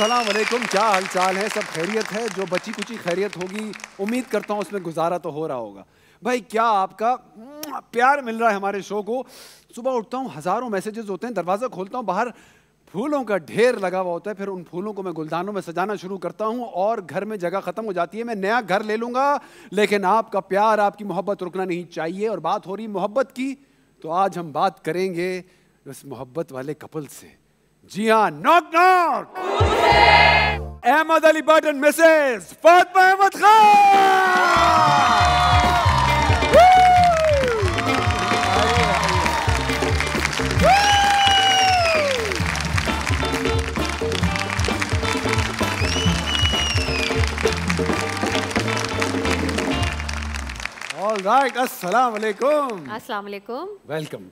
अस्सलाम वालेकुम, क्या हाल चाल है? सब खैरियत है? जो बची कुची खैरियत होगी उम्मीद करता हूँ उसमें गुजारा तो हो रहा होगा। भाई क्या आपका प्यार मिल रहा है हमारे शो को। सुबह उठता हूँ, हज़ारों मैसेजेस होते हैं, दरवाज़ा खोलता हूँ, बाहर फूलों का ढेर लगा हुआ होता है। फिर उन फूलों को मैं गुलदानों में सजाना शुरू करता हूँ और घर में जगह ख़त्म हो जाती है। मैं नया घर ले लूँगा, लेकिन आपका प्यार, आपकी मोहब्बत रुकना नहीं चाहिए। और बात हो रही मोहब्बत की, तो आज हम बात करेंगे उस मोहब्बत वाले कपल से। जी हाँ, knock knock. Ahmed Ali Butt and Mrs Fatima Ahmed Khan. All right, अस्सलाम वालेकुम। अस्सलाम वालेकुम। वेलकम।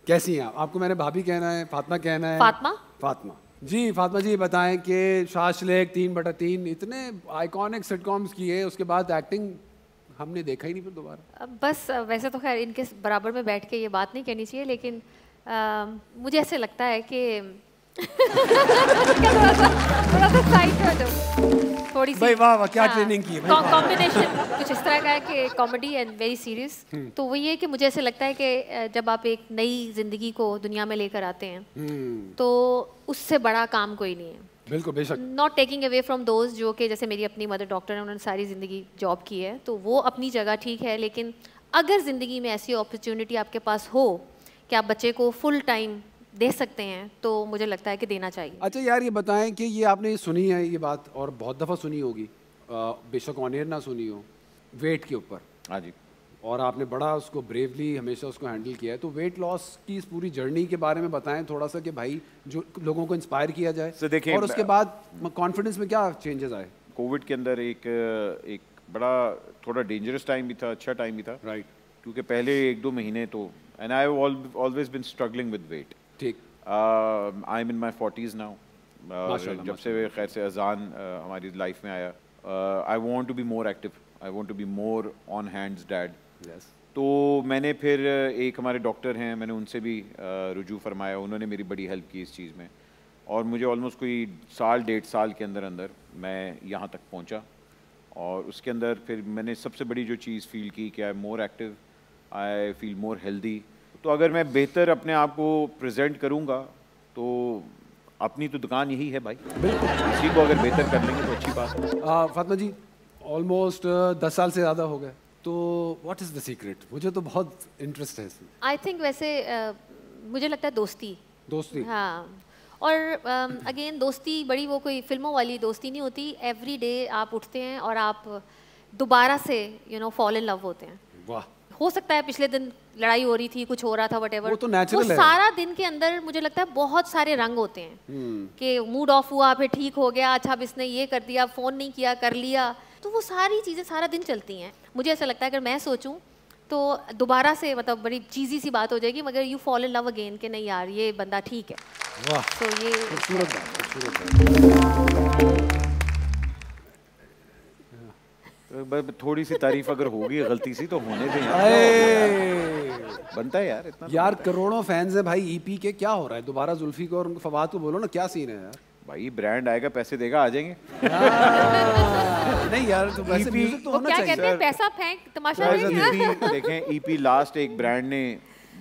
कैसी हैं आप? आपको मैंने भाभी कहना है, फातिमा कहना है? फातिमा। फातिमा जी। फातिमा जी बताएं कि शाशलेक 3/3 इतने आइकॉनिक सिटकॉम्स किए, उसके बाद एक्टिंग हमने देखा ही नहीं फिर दोबारा। बस वैसे तो खैर इनके बराबर में बैठ के ये बात नहीं कहनी चाहिए, लेकिन मुझे ऐसे लगता है कि थोड़ा सा साइड हो जाओ, थोड़ी सी। भाई वाह वाह, क्या ट्रेनिंग की है भाई। कॉम्बिनेशन कुछ इस तरह का है कि कॉमेडी एंड वेरी सीरियस। तो वो ये कि मुझे ऐसे लगता है कि जब आप एक नई जिंदगी को दुनिया में लेकर आते हैं तो उससे बड़ा काम कोई नहीं है। बिल्कुल, बेशक। Not taking away from those जो कि जैसे मेरी अपनी मदर डॉक्टर है, उन्होंने सारी ज़िंदगी जॉब की है, तो वो अपनी जगह ठीक है। लेकिन अगर ज़िंदगी में ऐसी अपॉर्चुनिटी आपके पास हो कि आप बच्चे को फुल टाइम दे सकते हैं, तो मुझे लगता है कि देना चाहिए। अच्छा यार, ये बताएं कि ये आपने सुनी है ये बात, और बहुत दफ़ा सुनी होगी, बेशक ऑन एयर ना सुनी हो, वेट के ऊपर। हाँ जी। और आपने बड़ा उसको ब्रेवली हमेशा उसको हैंडल किया है। तो वेट लॉस की इस पूरी जर्नी के बारे में बताएं थोड़ा सा, कि भाई जो लोगों को इंस्पायर किया जाए। So, देखिए, और उसके बाद कॉन्फिडेंस में क्या चेंजेस आए? कोविड के अंदर एक बड़ा थोड़ा डेंजरस टाइम भी था, अच्छा टाइम भी था। राइट। क्योंकि पहले 1-2 महीने तो, and I always been struggling with weight. ठीक। I am in my 40s now. जब से खैर से अजान हमारी लाइफ में आया, I want to be more active, I want to be more on hands dad. तो मैंने फिर एक हमारे डॉक्टर हैं, मैंने उनसे भी रुजू फरमाया, उन्होंने मेरी बड़ी हेल्प की इस चीज़ में। और मुझे ऑलमोस्ट कोई 1.5 साल के अंदर अंदर मैं यहाँ तक पहुँचा। और उसके अंदर फिर मैंने सबसे बड़ी जो चीज़ फील की कि I am more active, I feel more healthy. तो अगर मैं बेहतर अपने आप को प्रेजेंट करूँगा तो अपनी तो दुकान यही है भाई। बिल्कुल, इसी को अगर बेहतर कर लेंगे तो अच्छी बात है। फातिमा जी, ऑलमोस्ट 10 साल से ज़्यादा हो गए, तो व्हाट इज़ द सीक्रेट? मुझे तो बहुत इंटरेस्ट है इसमें। आई थिंक वैसे मुझे लगता है दोस्ती। हाँ, और अगेन दोस्ती बड़ी वो कोई फिल्मों वाली दोस्ती नहीं होती। एवरी डे आप उठते हैं और आप दोबारा से फॉल इन लव होते हैं। वाह। हो सकता है पिछले दिन लड़ाई हो रही थी, कुछ हो रहा था, व्हाटएवर, वो तो नेचुरल है। सारा दिन के अंदर मुझे लगता है बहुत सारे रंग होते हैं कि मूड ऑफ हुआ, फिर ठीक हो गया, अच्छा अब इसने ये कर दिया, फ़ोन नहीं किया, कर लिया, तो वो सारी चीज़ें सारा दिन चलती हैं। मुझे ऐसा लगता है अगर मैं सोचूं तो दोबारा से मतलब बड़ी चीज़ी सी बात हो जाएगी, मगर you fall in love again कि नहीं यार ये बंदा ठीक है। वाह, तो ये खूबसूरत बात, खूबसूरत बात। थोड़ी सी तारीफ अगर होगी गलती सी तो होने दें यार। बनता है यार इतना। यार करोड़ों फैंस हैं भाई ईपी के, क्या हो रहा है? दोबारा जुल्फी को और फवाद को बोलो ना, क्या सीन है यार? भाई ब्रांड आएगा, पैसे देगा, आ जाएंगे। नहीं यार, तो वैसे म्यूजिक तो होना क्या चाहिए। कहते हैं, पैसा फेंक तमाशा नहीं। देखें ईपी लास्ट एक ब्रांड ने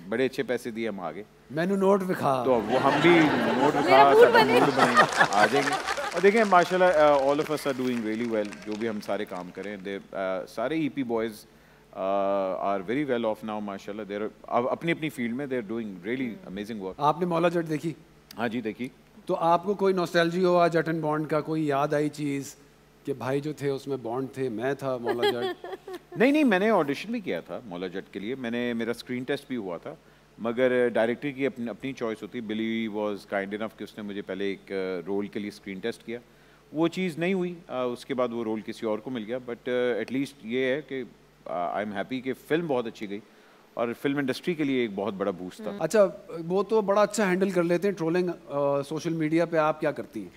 बड़े अच्छे पैसे दिए, हम आगे मैंने नोट दिखा, तो वो हम भी नोट दिखा, मूड बने, आ जाएंगे। और देखें माशाल्लाह all of us are doing really well. जो भी हम सारे काम करें, दे सारे EP boys are very well off now माशाल्लाह। देर अपनी अपनी फील्ड में they are doing really amazing work. आपने मौला जट देखी? हाँ जी देखी। तो आपको कोई नॉस्टैल्जी हो आज जट एंड बॉन्ड का? कोई याद आई चीज़ कि भाई जो थे उसमें बॉन्ड थे, मैं था मौला जट? नहीं, मैंने ऑडिशन भी किया था मौला जट के लिए, मेरा स्क्रीन टेस्ट भी हुआ था, मगर डायरेक्टर की अपनी चॉइस होती। बिली वाज काइंड इनफ कि उसने मुझे पहले एक रोल के लिए स्क्रीन टेस्ट किया, वो चीज़ नहीं हुई, उसके बाद वो रोल किसी और को मिल गया। बट एटलीस्ट ये है कि आई एम हैप्पी कि फ़िल्म बहुत अच्छी गई और फिल्म इंडस्ट्री के लिए एक बहुत बड़ा बूस्ट था। अच्छा, वो तो बड़ा अच्छा हैंडल कर लेते हैं ट्रोलिंग सोशल मीडिया पे, आप क्या करती हैं?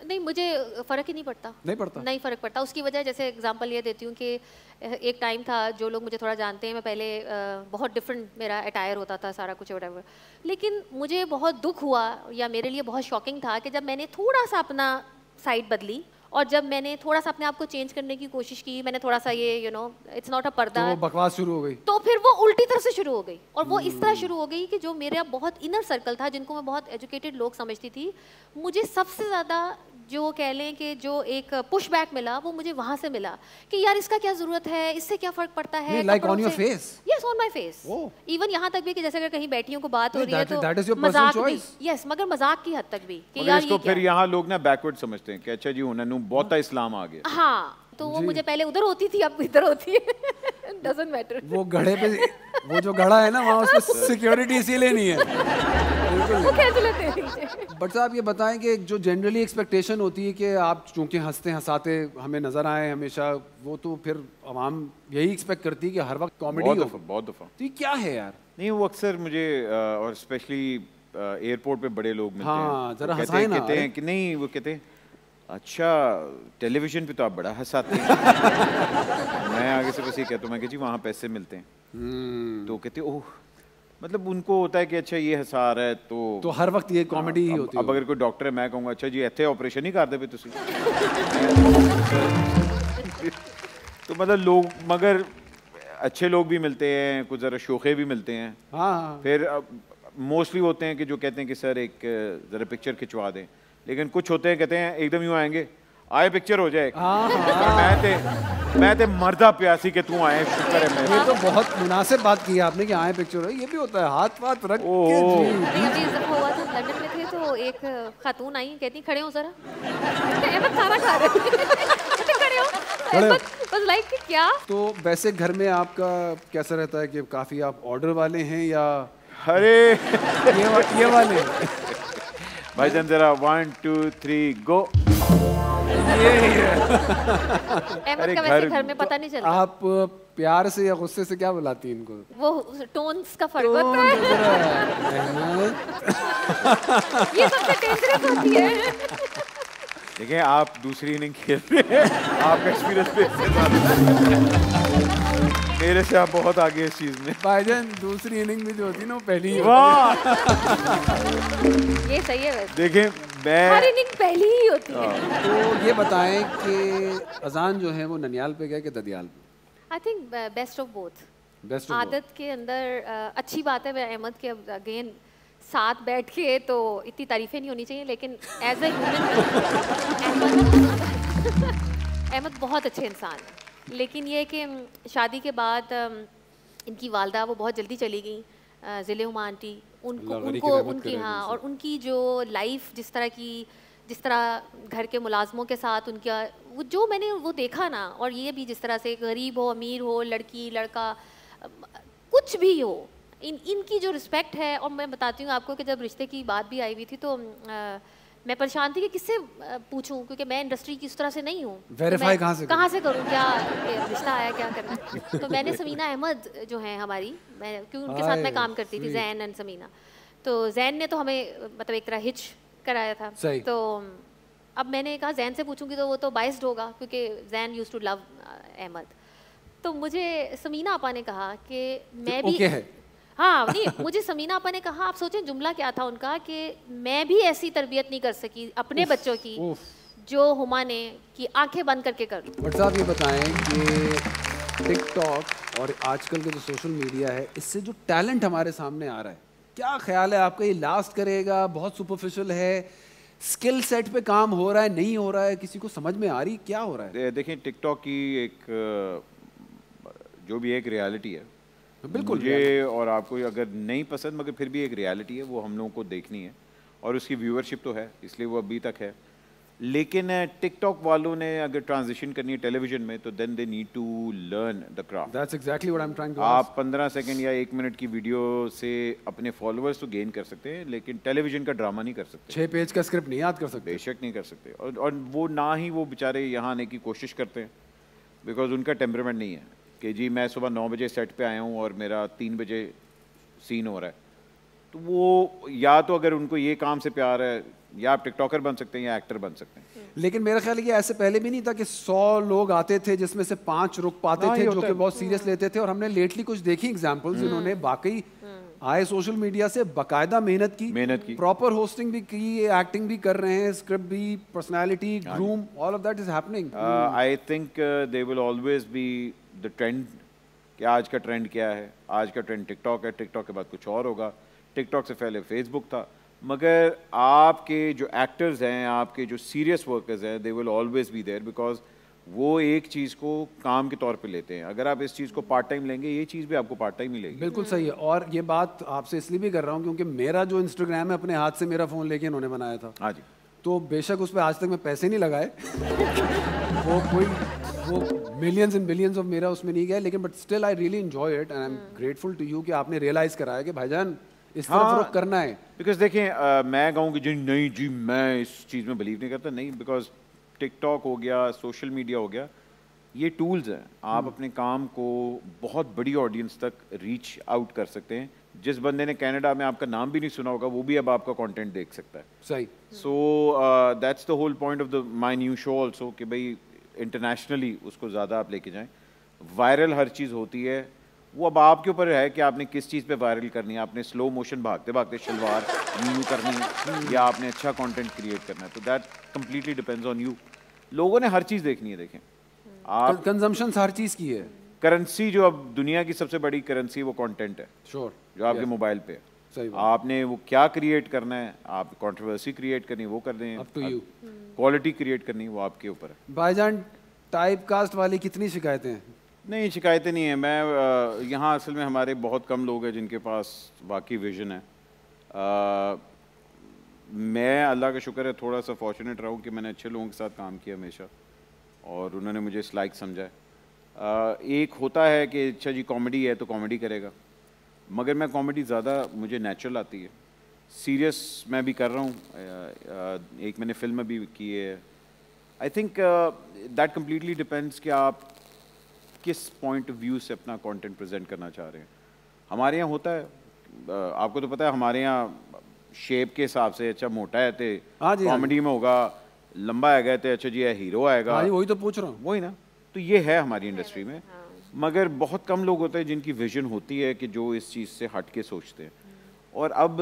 नहीं, मुझे फ़र्क ही नहीं पड़ता। नहीं पड़ता? नहीं फ़र्क पड़ता। उसकी वजह जैसे एग्जांपल ये देती हूँ कि एक टाइम था, जो लोग मुझे थोड़ा जानते हैं, मैं पहले बहुत डिफरेंट मेरा अटायर होता था, सारा कुछ व्हाटएवर। लेकिन मुझे बहुत दुख हुआ या मेरे लिए बहुत शॉकिंग था कि जब मैंने थोड़ा सा अपना साइड बदली, और जब मैंने थोड़ा सा अपने आप को चेंज करने की कोशिश की, मैंने थोड़ा सा ये इट्स नॉट अ पर्दा, तो बकवास शुरू हो गई। तो फिर वो उल्टी तरह से शुरू हो गई, और वो इस तरह शुरू हो गई कि जो मेरा बहुत इनर सर्कल था, जिनको मैं बहुत एजुकेटेड लोग समझती थी, मुझे सबसे ज़्यादा जो कह लें कि जो एक पुश बैक मिला, वो मुझे वहाँ से मिला कि यार इसका क्या ज़रूरत है, इससे क्या फ़र्क पड़ता है। Like on your face? Yes, on my face. Even यहाँ तक भी कि जैसे अगर कहीं बैठियों को बात हो रही है तो मजाक भी, यस, मगर मजाक की हद तक भी कि यार ये फिर यहाँ लोग ना बैकवर्ड समझते हैं कि अच्छा जी उन्होंने बहुत इस्लाम आ गया। हाँ, तो वो मुझे पहले उधर होती थी, अब इधर होती है। Doesn't matter. वो घड़े पे, वो जो घड़ा है ना वहाँ, उसमें सिक्योरिटी इसीलिए नहीं है। वो खींच लेते हैं। बट साहब ये बताएं कि जो जनरली एक्सपेक्टेशन होती है कि आप चूंकि हंसते हंसाते हमें नजर आए हमेशा, वो तो फिर आवाम यही एक्सपेक्ट करती है कि हर वक्त कॉमेडी हो। बहुत दफा। तो ये क्या है यार? नहीं, वो अक्सर मुझे और स्पेशली एयरपोर्ट पे बड़े लोग मिलते हैं, जरा हंसाए ना, कहते हैं कि नहीं, वो कहते हैं अच्छा टेलीविजन पे तो आप बड़ा हंसाते हैं। मैं आगे से बस ये कहता हूँ, मैं जी वहाँ पैसे मिलते हैं। तो कहते ओह, मतलब उनको होता है कि अच्छा ये हंसा रहा है तो हर वक्त ये कॉमेडी ही होती है। अब अगर कोई डॉक्टर है, मैं कहूँगा अच्छा जी इतने ऑपरेशन ही कर दे तुसी। तो मतलब लोग, मगर अच्छे लोग भी मिलते हैं, कुछ ज़रा शोखे भी मिलते हैं। हाँ। फिर मोस्टली होते हैं कि जो कहते हैं कि सर एक ज़रा पिक्चर खिंचवा दें, लेकिन कुछ होते हैं कहते हैं एकदम यूँ आएंगे, आए पिक्चर हो जाए। मैं ते मर्दा प्यासी के तू आए, शुक्र है मेरे। ये तो बहुत मुनासिब बात की आपने कि आए पिक्चर हो, ये भी होता है हाथ वाथ रख के जी। अभी हुआ था लंदन में थे, तो एक खातून आई, कहती खड़े हो जरा, अहमद खाना खा रहे खड़े हो, बस लाइक कि क्या। तो वैसे घर में आपका कैसा रहता है कि काफी आप ऑर्डर वाले हैं या अरे ये वाले? भाईजान जरा 1 2 3 गो। अहमद का वैसे घर में पता नहीं चलता। आप प्यार से या गुस्से से क्या बुलाती हैं इनको? वो टोन्स का फर्क होता है। ये सबसे डेंजरस होती है। देखिए आप दूसरी इनिंग खेल रहे हैं, आपका एक्सपीरियंस मेरे से आप बहुत आगे इस चीज में। भाईजान दूसरी इनिंग में जो होती है ना वो पहली ही ये सही है वैसे। देखिए मैं हर इनिंग पहली ही होती है। तो ये बताएं कि अजान जो है वो ननियाल पे गया कि ददियाल पे? I think best of both. आदत के अंदर अच्छी बात है। मैं अहमद के अगेन साथ बैठ के तो इतनी तारीफें नहीं होनी चाहिए, लेकिन एज ए अहमद बहुत अच्छे इंसान है। लेकिन ये कि शादी के बाद इनकी वालदा वो बहुत जल्दी चली गई, ज़िले हुमा आंटी, उनको उनकी हाँ, और उनकी जो लाइफ जिस तरह घर के मुलाजमों के साथ उनका वो जो मैंने वो देखा ना, और ये भी जिस तरह से गरीब हो अमीर हो, लड़की लड़का कुछ भी हो, इनकी जो रिस्पेक्ट है। और मैं बताती हूँ आपको कि जब रिश्ते की बात भी आई हुई थी तो मैं परेशान थी कि किससे पूछूं, क्योंकि मैं इंडस्ट्री की उस तरह से नहीं हूँ। वेरीफाई कहाँ से करूँ, क्या रिश्ता आया, क्या करना है। तो मैंने समीना अहमद जो है हमारी, मैं क्योंकि उनके साथ मैं काम करती थी, जैन एंड समीना, तो जैन ने तो हमें मतलब एक तरह हिच कराया था। तो अब मैंने कहा जैन से पूछूंगी तो वो तो बाइस्ड होगा, क्योंकि Jain used to love Ahmed. तो मुझे समीना आपा ने कहा कि मैं भी हाँ नहीं, मुझे समीना आपा ने कहा, आप सोचें जुमला क्या था उनका, कि मैं भी ऐसी तरबियत नहीं कर सकी अपने बच्चों की जो हुमा ने कि आंखें बंद करके कर लूं। बट साहब ये बताएं कि टिकटॉक और आजकल के जो सोशल मीडिया है, इससे जो टैलेंट हमारे सामने आ रहा है, क्या ख्याल है आपका? ये लास्ट करेगा? बहुत सुपरफिशियल है? स्किल सेट पे काम हो रहा है, नहीं हो रहा है? किसी को समझ में आ रही क्या हो रहा है? देखिए टिकटॉक की एक जो भी एक रियलिटी है, बिल्कुल मुझे और आपको अगर नहीं पसंद, मगर फिर भी एक रियलिटी है, वो हम लोगों को देखनी है, और उसकी व्यूअरशिप तो है, इसलिए वो अभी तक है। लेकिन टिकटॉक वालों ने अगर ट्रांजिशन करनी है टेलीविजन में, तो then they need to learn the craft. That's exactly what I am trying to ask. आप 15 सेकंड या 1 मिनट की वीडियो से अपने फॉलोअर्स तो गेन कर सकते हैं, लेकिन टेलीविजन का ड्रामा नहीं कर सकते। 6 पेज का स्क्रिप्ट नहीं याद कर सकते। बेशक नहीं कर सकते, और वो ना ही वो बेचारे यहाँ आने की कोशिश करते हैं, बिकॉज उनका टेम्परामेंट नहीं है कि जी मैं सुबह 9 बजे सेट पे आया हूँ और मेरा 3 बजे सीन हो रहा है। तो वो या तो अगर उनको ये काम से प्यार है या आप टिकटॉकर बन सकते हैं या एक्टर बन सकते हैं। लेकिन मेरा ख्याल है कि ऐसे पहले भी नहीं था कि 100 लोग आते थे जिसमें से 5 रुक पाते थे जो कि बहुत सीरियस लेते थे, और हमने लेटली कुछ देखी एग्जांपल्स जिन्होंने वाकई आए सोशल मीडिया से बाकायदा मेहनत की, प्रॉपर होस्टिंग भी की, एक्टिंग भी कर रहे हैं, स्क्रिप्ट भी, personality, groom, all of that is happening. I think they will always be the trend कि आज का ट्रेंड क्या है। आज का ट्रेंड टिकटॉक है, टिकटॉक के बाद कुछ और होगा, टिकटॉक से पहले फेसबुक था। मगर आपके जो एक्टर्स हैं, आपके जो सीरियस वर्कर्स हैं, they will always be there, because वो एक चीज़ को काम के तौर पे लेते हैं। अगर आप इस चीज़ को पार्ट टाइम लेंगे, ये चीज़ भी आपको पार्ट टाइम ही लेगी। बिल्कुल सही है, और ये बात आपसे इसलिए भी कर रहा हूँ क्योंकि मेरा जो इंस्टाग्राम है अपने हाथ से मेरा फ़ोन लेके इन्होंने बनाया था। हाँ जी। तो बेशक उस पर आज तक मैं पैसे नहीं लगाए वो मिलियंस एंड बिलियंस ऑफ मेरा उसमें नहीं गया, लेकिन but still I really enjoy it and I am grateful to you कि आपने रियलाइज़ कराया कि भाईजान इस तरफ रुख करना है। बिकॉज देखें, मैं कहूँ कि जी नहीं जी मैं इस चीज़ में बिलीव नहीं करता, नहीं, बिकॉज टिकटॉक हो गया, सोशल मीडिया हो गया, ये टूल्स हैं। आप अपने काम को बहुत बड़ी ऑडियंस तक रीच आउट कर सकते हैं। जिस बंदे ने कनाडा में आपका नाम भी नहीं सुना होगा, वो भी अब आपका कंटेंट देख सकता है। सही। So that's the whole point of the my new show also कि भाई इंटरनेशनली उसको ज़्यादा आप लेके जाएं। वायरल हर चीज़ होती है, वो अब आपके ऊपर है कि आपने किस चीज़ पे वायरल करनी है। आपने स्लो मोशन भागते भागते शलवार यूँ करनी है या आपने अच्छा कंटेंट क्रिएट करना है, तो that completely depends on you. लोगों ने हर चीज़ देखनी है। देखें, आप कंजम्पशन हर चीज़ की है। करेंसी जो अब दुनिया की सबसे बड़ी करेंसी वो कंटेंट है, श्योर, जो आपके मोबाइल पे है। सही बात। आपने वो क्या क्रिएट करना है, आप कंट्रोवर्सी क्रिएट करनी है वो कर दें, up to you. Quality create करनी है वो आपके ऊपर है। भाईजान टाइप कास्ट वाली कितनी शिकायतें हैं? नहीं, शिकायतें नहीं है। मैं यहाँ असल में हमारे बहुत कम लोग हैं जिनके पास वाकई विजन है। मैं अल्लाह का शुक्र है थोड़ा सा फॉर्चुनेट रहा हूँ कि मैंने अच्छे लोगों के साथ काम किया हमेशा, और उन्होंने मुझे इस लायक समझा है। एक होता है कि अच्छा जी कॉमेडी है तो कॉमेडी करेगा, मगर मैं कॉमेडी ज़्यादा मुझे नेचुरल आती है। सीरियस मैं भी कर रहा हूँ, एक मैंने फिल्म भी की है। I think that completely depends कि आप किस पॉइंट ऑफ व्यू से अपना कंटेंट प्रेजेंट करना चाह रहे हैं। हमारे यहाँ होता है, आपको तो पता है, हमारे यहाँ शेप के हिसाब से अच्छा मोटा है तो कॉमेडी में होगा, लंबा आएगा तो अच्छा जी है हीरो आएगा। वही तो पूछ रहा हूँ। वही ना, तो ये है हमारी इंडस्ट्री में। मगर बहुत कम लोग होते हैं जिनकी विजन होती है कि जो इस चीज़ से हट के सोचते हैं। और अब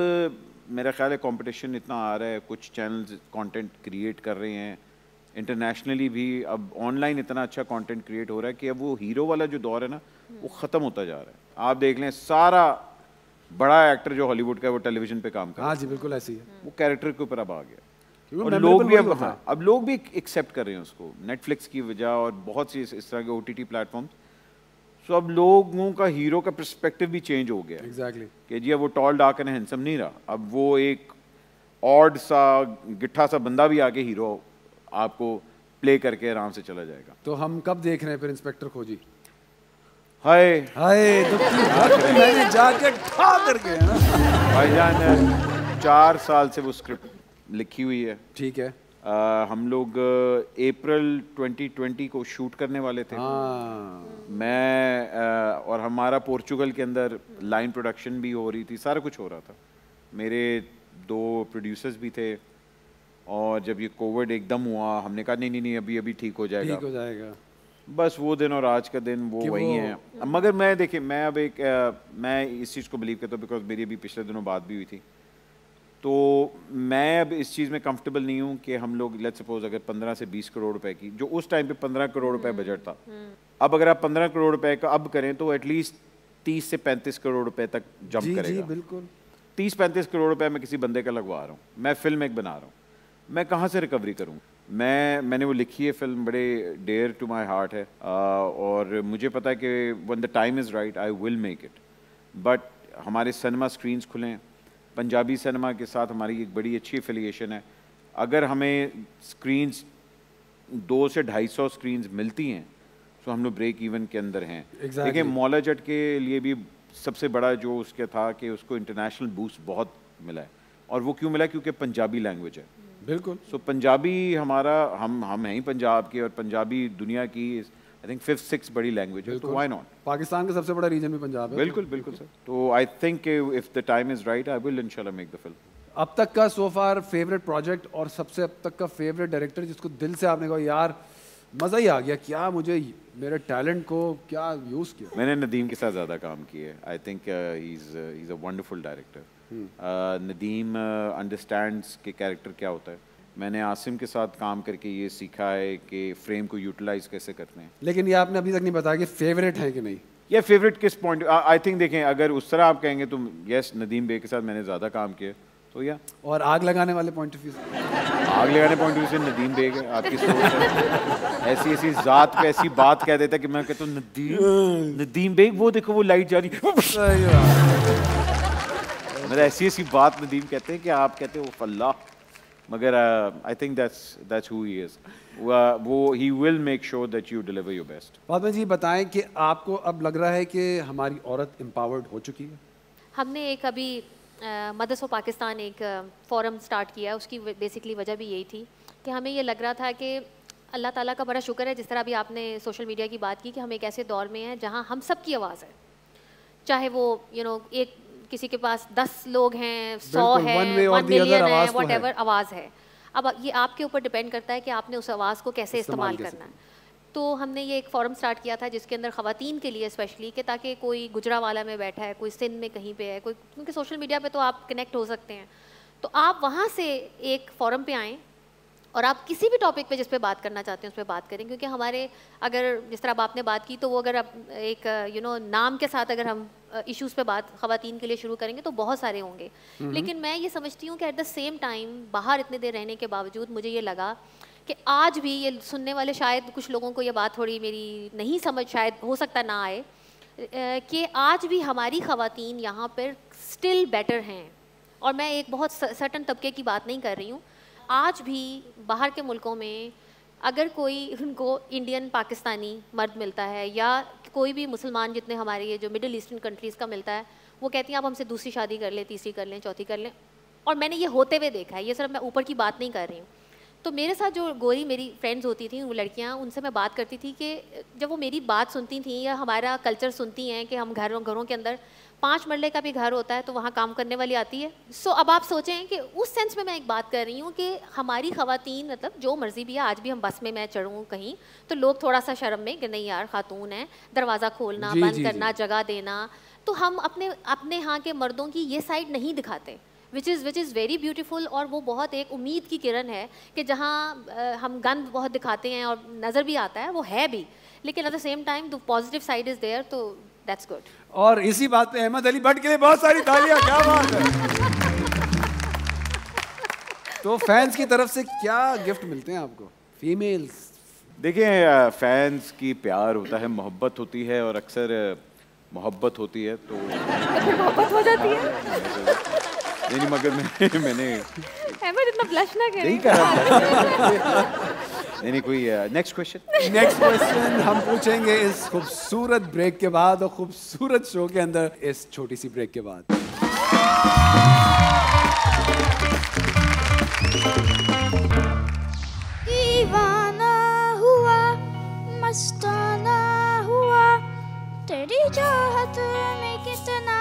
मेरा ख्याल है कंपटीशन इतना आ रहा है, कुछ चैनल्स कंटेंट क्रिएट कर रहे हैं इंटरनेशनली भी। अब ऑनलाइन इतना अच्छा कंटेंट क्रिएट हो रहा है कि अब वो हीरो वाला जो दौर है ना, वो ख़त्म होता जा रहा है। आप देख लें, सारा बड़ा एक्टर जो हॉलीवुड का है वो टेलीविजन पे काम कर रहा है। हाँ जी, बिल्कुल ऐसी है। वो कैरेक्टर के ऊपर अब आ गया, और लोग भी अब लोग भी एक्सेप्ट कर रहे हैं उसको, नेटफ्लिक्स की वजह और बहुत सी इस तरह के OTT प्लेटफॉर्म। सो अब लोगों का हीरो का पर्सपेक्टिव भी चेंज हो गया। एग्जैक्टली। कि जी अब वो टॉल डार्क एंड हैंडसम नहीं रहा, अब वो एक ऑड सा गिट्ठा सा बंदा भी आके हीरो आपको प्ले करके आराम से चला जाएगा। तो हम कब देख रहे हैं फिर इंस्पेक्टर खोजी? हाय हाय, तो मैंने जाके ठा करके है ना भाईजान 4 साल से वो स्क्रिप्ट लिखी हुई है। ठीक है। हम लोग अप्रैल 2020 को शूट करने वाले थे। मैं और हमारा पोर्चुगल के अंदर लाइन प्रोडक्शन भी हो रही थी, सारा कुछ हो रहा था। मेरे 2 प्रोड्यूसर्स भी थे, और जब ये कोविड एकदम हुआ हमने कहा नहीं अभी ठीक हो जाएगा, ठीक हो जाएगा। बस वो दिन और आज का दिन वो वही है। मगर मैं देखिए, मैं अब मैं इस चीज़ को बिलीव करता हूँ बिकॉज मेरी अभी पिछले दिनों बात भी हुई थी। तो मैं अब इस चीज़ में कंफर्टेबल नहीं हूँ कि हम लोग लेट्स सपोज अगर 15 से 20 करोड़ रुपए की, जो उस टाइम पे 15 करोड़ रुपए बजट था, अब अगर आप 15 करोड़ रुपए का अब करें तो एटलीस्ट 30 से 35 करोड़ रुपए तक जंप करेगा। जी बिल्कुल। 30-35 करोड़ रुपए मैं किसी बंदे का लगवा रहा हूँ, मैं फिल्म एक बना रहा हूँ, मैं कहाँ से रिकवरी करूँ? मैंने वो लिखी है फिल्म, बड़े डेयर टू माई हार्ट है, और मुझे पता है कि when the time is right I will make it. But हमारे सिनेमा स्क्रीन्स खुलें, पंजाबी सिनेमा के साथ हमारी एक बड़ी अच्छी एफिलिएशन है। अगर हमें स्क्रीन्स 200 से 250 स्क्रीन्स मिलती हैं तो हम लोग ब्रेक इवन के अंदर हैं। देखिए, मौला जट के लिए भी सबसे बड़ा जो उसके था कि उसको इंटरनेशनल बूस्ट बहुत मिला है, और वो क्यों मिला? क्योंकि पंजाबी लैंग्वेज है। बिल्कुल। सो पंजाबी हमारा, हम हैं ही पंजाब के, और पंजाबी दुनिया की आई थिंक 5th-6th बड़ी लैंग्वेज है, तो व्हाई नॉट? पाकिस्तान का सबसे बड़ा रीजन भी पंजाब है। बिल्कुल बिल्कुल सर। तो I think if the time is right I will इंशाल्लाह मेक द फिल्म। अब तक का सो फार फेवरेट प्रोजेक्ट और सबसे अब तक का फेवरेट डायरेक्टर जिसको दिल से आपने कहा यार मज़ा ही आ गया, क्या मुझे मेरे टैलेंट को क्या यूज़ किया? मैंने नदीम के साथ ज़्यादा काम किया। I think he is a wonderful director. Nadeem understands कि कैरेक्टर क्या होता है। मैंने आसिम के साथ काम करके ये सीखा है कि फ्रेम को यूटिलाइज कैसे करते हैं। लेकिन ये आपने अभी तक नहीं बताया कि फेवरेट है कि नहीं। ये फेवरेट किस पॉइंट, आई थिंक देखें अगर उस तरह आप कहेंगे तो यस नदीम बे के साथ मैंने ज़्यादा काम किया तो या। और आग लगाने वाले पॉइंट ऑफ व्यू से? आग लगाने पॉइंट ऑफ व्यू से नदीम बेग है। आपकी सोच है ऐसी ऐसी ज़ात पे ऐसी बात कह देता कि मैं कहता हूँ नदीम बेग वो देखो वो लाइट जा रही मतलब ऐसी ऐसी बात नदीम कहते हैं कि आप कहते हो अल्लाह। मगर I think that's who he is. वो he will make sure that you deliver your best. Fatima ji बताएं कि आपको अब लग रहा है कि हमारी औरत एम्पावर्ड हो चुकी है? हमने एक अभी मदरस ऑफ पाकिस्तान एक फोरम स्टार्ट किया, उसकी बेसिकली वजह भी यही थी कि हमें ये लग रहा था कि अल्लाह ताला का बड़ा शुक्र है जिस तरह अभी आपने सोशल मीडिया की बात की कि हम एक ऐसे दौर में हैं जहाँ हम सब की आवाज़ है, चाहे वो एक किसी के पास 10 लोग हैं, 100 है, 1 मिलियन है, वॉट एवर आवाज़ है। अब ये आपके ऊपर डिपेंड करता है कि आपने उस आवाज़ को कैसे इस्तेमाल करना है। तो हमने ये एक फोरम स्टार्ट किया था जिसके अंदर ख़वातीन के लिए स्पेशली कि ताकि कोई गुजरावाला में बैठा है, कोई सिंध में कहीं पे है, कोई, क्योंकि सोशल मीडिया पे तो आप कनेक्ट हो सकते हैं, तो आप वहाँ से एक फोरम पे आएँ और आप किसी भी टॉपिक पे जिस पे बात करना चाहते हैं उस पर बात करें। क्योंकि हमारे अगर जिस तरह अब आपने बात की तो वो अगर आप एक नाम के साथ अगर हम इश्यूज़ पे बात ख़वातीन के लिए शुरू करेंगे तो बहुत सारे होंगे। लेकिन मैं ये समझती हूँ कि एट द सेम टाइम बाहर इतने देर रहने के बावजूद मुझे ये लगा कि आज भी ये सुनने वाले शायद कुछ लोगों को ये बात थोड़ी मेरी नहीं समझ शायद हो सकता ना आए कि आज भी हमारी ख़वातीन यहाँ पर स्टिल बेटर हैं। और मैं एक बहुत सर्टन तबके की बात नहीं कर रही हूँ, आज भी बाहर के मुल्कों में अगर कोई उनको इंडियन पाकिस्तानी मर्द मिलता है या कोई भी मुसलमान जितने हमारे ये जो मिडिल ईस्टर्न कंट्रीज़ का मिलता है, वो कहती हैं आप हमसे दूसरी शादी कर लें, तीसरी कर लें, चौथी कर लें। और मैंने ये होते हुए देखा है, ये सिर्फ मैं ऊपर की बात नहीं कर रही हूँ। तो मेरे साथ जो गोरी मेरी फ्रेंड्स होती थी, वो लड़कियाँ, उनसे मैं बात करती थी कि जब वो मेरी बात सुनती थी या हमारा कल्चर सुनती हैं कि हम घरों के अंदर 5 मरले का भी घर होता है तो वहाँ काम करने वाली आती है। सो अब आप सोचें कि उस सेंस में मैं एक बात कर रही हूँ कि हमारी ख़वातीन मतलब जो मर्ज़ी भी है, आज भी हम बस में मैं चढ़ूँ कहीं तो लोग थोड़ा सा शर्म में कि नहीं यार खातून है, दरवाज़ा खोलना बंद करना, जगह देना, तो हम अपने यहाँ के मर्दों की ये साइड नहीं दिखाते, विच इज़ वेरी ब्यूटीफुल। और वो बहुत एक उम्मीद की किरण है कि जहाँ हम गंद बहुत दिखाते हैं और नज़र भी आता है, वो है भी, लेकिन at the same time the positive side is there, तो दैट्स गुड। और इसी बात पे अहमद अली भट्ट के लिए बहुत सारी तालियां, क्या बात है। तो फैंस की तरफ से क्या गिफ्ट मिलते हैं आपको फीमेल्स? देखिए फैंस की प्यार होता है, मोहब्बत होती है, और अक्सर मोहब्बत होती है तो मोहब्बत हो जाती है। नहीं मगर मैंने अहमद इतना ब्लश ना करें। नहीं करा। नहीं कोई नेक्स्ट क्वेश्चन हम पूछेंगे इस खूबसूरत ब्रेक के बाद और खूबसूरत शो के अंदर इस छोटी सी ब्रेक के बाद। दीवाना हुआ मस्ताना हुआ, तेरी चाहत में कितना